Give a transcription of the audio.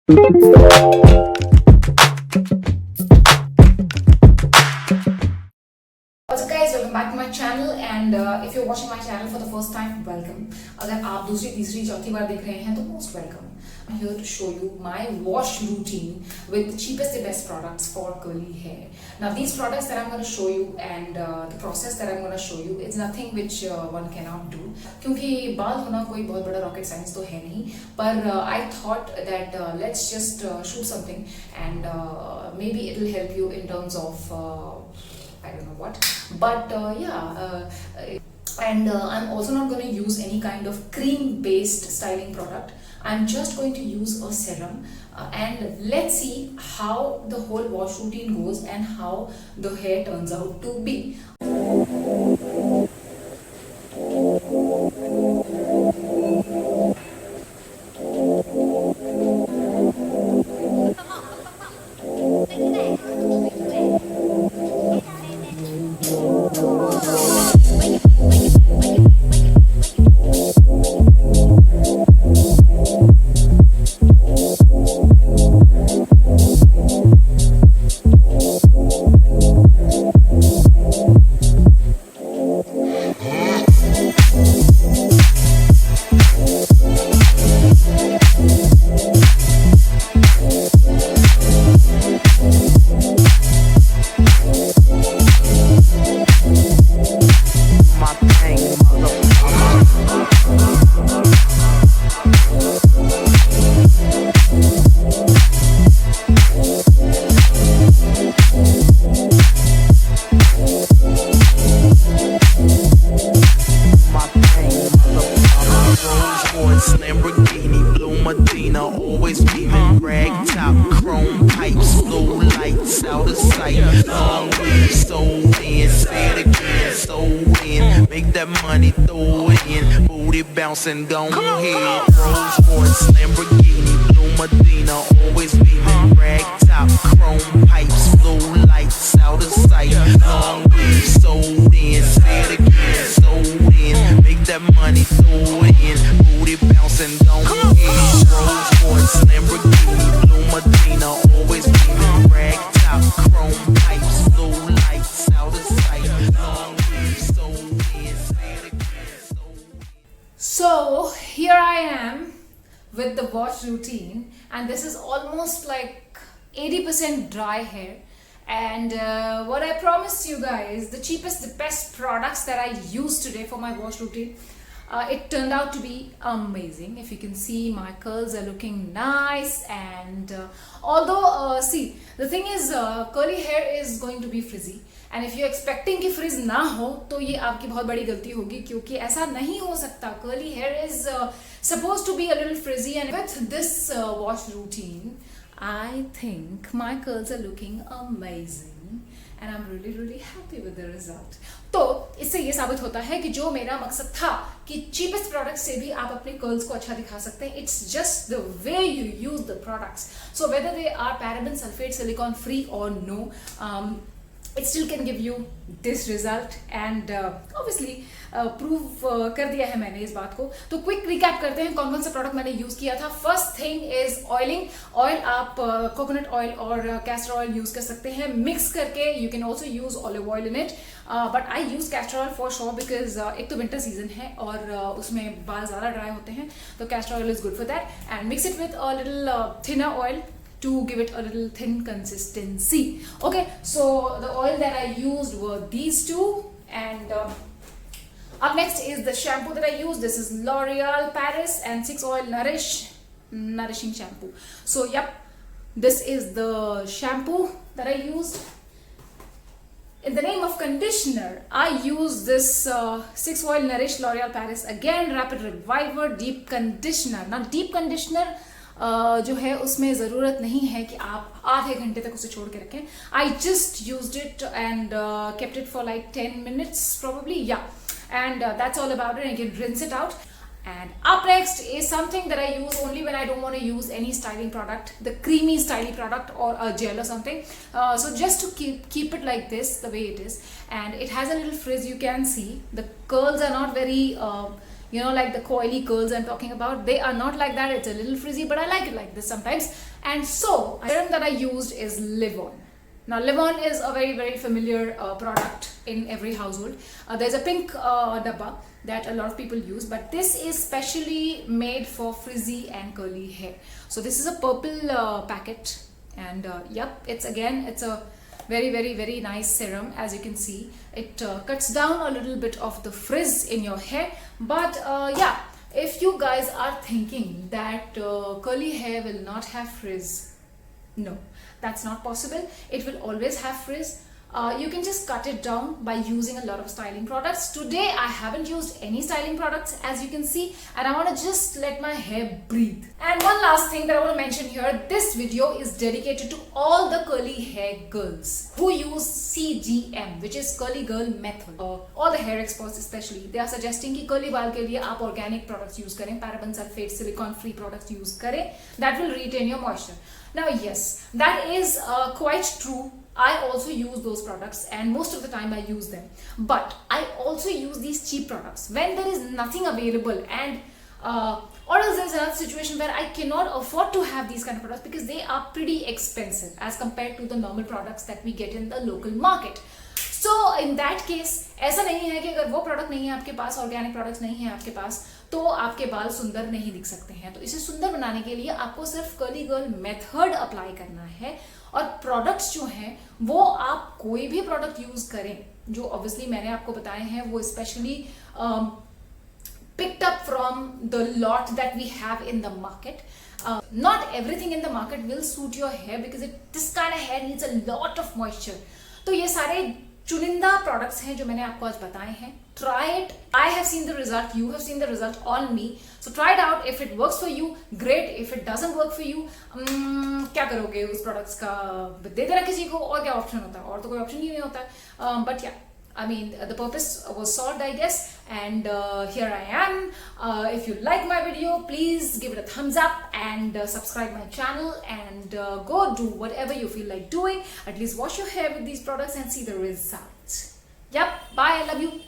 Also guys, welcome back to my channel and if you're watching my channel for the first time, welcome. अगर आप दूसरी तीसरी चौथी बार देख रहे हैं तो most welcome. I'm here to show you my wash routine with the cheapest and best products for curly hair. Now these products that I'm going to show you and the process that I'm going to show you, it's nothing which one cannot do. क्योंकि बाल होना कोई बहुत बड़ा rocket science तो है नहीं, पर I thought that let's just shoot something and maybe it'll help you in terms of I don't know what, but and I'm also not going to use any kind of cream based styling product. I'm just going to use a serum and let's see how the whole wash routine goes and how the hair turns out to be. Lamborghini, blue Medina, always beaming, rag top, chrome pipes, blue lights out of sight. Long weed, so in, say it again, so in. Make that money, throw it in, booty bouncing, go ahead. Rolls Royce, Lamborghini, blue Medina, always beaming, rag top, chrome pipes, blue lights out of sight. Long weed, so in, say it again, so in. Make that money, throw it in, booty bouncing, go ahead. Rolls Royce, Lamborghini, blue Medina, always beaming, rag top, chrome pipes, blue lights out of sight. Long weed, so in, say it again, so in. So here I am with the wash routine and this is almost like 80% dry hair. And what I promised you guys, the cheapest, the best products that I used today for my wash routine, it turned out to be amazing. If you can see, my curls are looking nice and although see, the thing is curly hair is going to be frizzy and if you're expecting कि frizz ना हो तो ये आपकी बहुत बड़ी गलती होगी क्योंकि ऐसा नहीं हो सकता. Curly hair is supposed to be a little frizzy and with this wash routine I think my curls are looking amazing and I'm really happy with the result. तो इससे ये साबित होता है कि जो मेरा मकसद था कि cheapest product से भी आप अपने curls को अच्छा दिखा सकते हैं. It's just the way you use the products. So whether they are paraben, sulfate, silicone free or no, it still can give you this result and obviously prove कर दिया है मैंने इस बात को. तो क्विक रिकैप करते हैं कौन कौन सा प्रोडक्ट मैंने यूज किया था. First thing is oiling. Oil आप कोकोनट ऑयल और कैस्टर ऑयल यूज कर सकते हैं मिक्स करके. You can also use olive oil in it but I use castor oil for sure because एक तो विंटर सीजन है और उसमें बाल ज़्यादा ड्राई होते हैं तो castor oil is good for that and mix it with a little thinner oil to give it a little thin consistency. Okay, so the oil that I used were these two and up next is the shampoo that I used. This is L'Oreal Paris and 6 Oil Nourishing Shampoo. So yep, this is the shampoo that I used. In the name of conditioner, I use this 6 Oil Nourish L'Oreal Paris again Rapid Reviver Deep Conditioner. Now deep conditioner जो है उसमें ज़रूरत नहीं है कि आप आधे घंटे तक उसे छोड़ के रखें. I just used it and kept it for like 10 minutes probably, yeah, and that's all about it. I can rinse it out. And up next is something that I use only when I don't want to use any styling product, the creamy styling product or a gel or something. So just to keep it like this, the way it is, and it has a little frizz. You can see the curls are not very you know, like the coily curls I'm talking about. They are not like that. It's a little frizzy, but I like it like this sometimes. And so the serum that I used is Livon. Now Livon is a very, very familiar product in every household. There's a pink dabba that a lot of people use, but this is specially made for frizzy and curly hair. So this is a purple packet, and yep, it's a very, very, very nice serum. As you can see, it cuts down a little bit of the frizz in your hair. But yeah, if you guys are thinking that curly hair will not have frizz, no, that's not possible. It will always have frizz. You can just cut it down by using a lot of styling products. Today I haven't used any styling products, as you can see, and I want to just let my hair breathe. And one last thing that I want to mention here, this video is dedicated to all the curly hair girls who use CGM, which is curly girl method. All the hair experts especially, they are suggesting कि curly बाल के लिए आप organic products use करें, paraben sulfate, silicone free products use करें, that will retain your moisture. Now yes, that is quite true. I also use those products, and most of the time I use them. But I also use these cheap products when there is nothing available, and or else there's another situation where I cannot afford to have these kind of products because they are pretty expensive as compared to the normal products that we get in the local market. So in that case, ऐसा नहीं है कि अगर वो product नहीं है आपके पास, organic products नहीं है आपके पास, तो आपके बाल सुंदर नहीं दिख सकते हैं. तो इसे सुंदर बनाने के लिए आपको सिर्फ कर्ली गर्ल मेथड अप्लाई करना है. और प्रोडक्ट्स जो हैं वो आप कोई भी प्रोडक्ट यूज करें जो ऑब्वियसली मैंने आपको बताए हैं, वो specially picked up from the lot that we have in the market. Not everything in the market will suit your hair because this kind of hair needs a lot of moisture. तो ये सारे चुनिंदा products हैं जो मैंने आपको आज बताए हैं. Try it. I have seen the result. You have seen the result on me. So try it out. If it works for you, great. If it doesn't work for you, क्या करोगे उस products का? दे देना किसी को, और क्या option होता है? और तो कोई option ही नहीं होता. But yeah, I mean, the purpose was solved, I guess, and here I am. If you like my video, please give it a thumbs up and subscribe my channel, and go do whatever you feel like doing. At least wash your hair with these products and see the results. Yep, bye, I love you.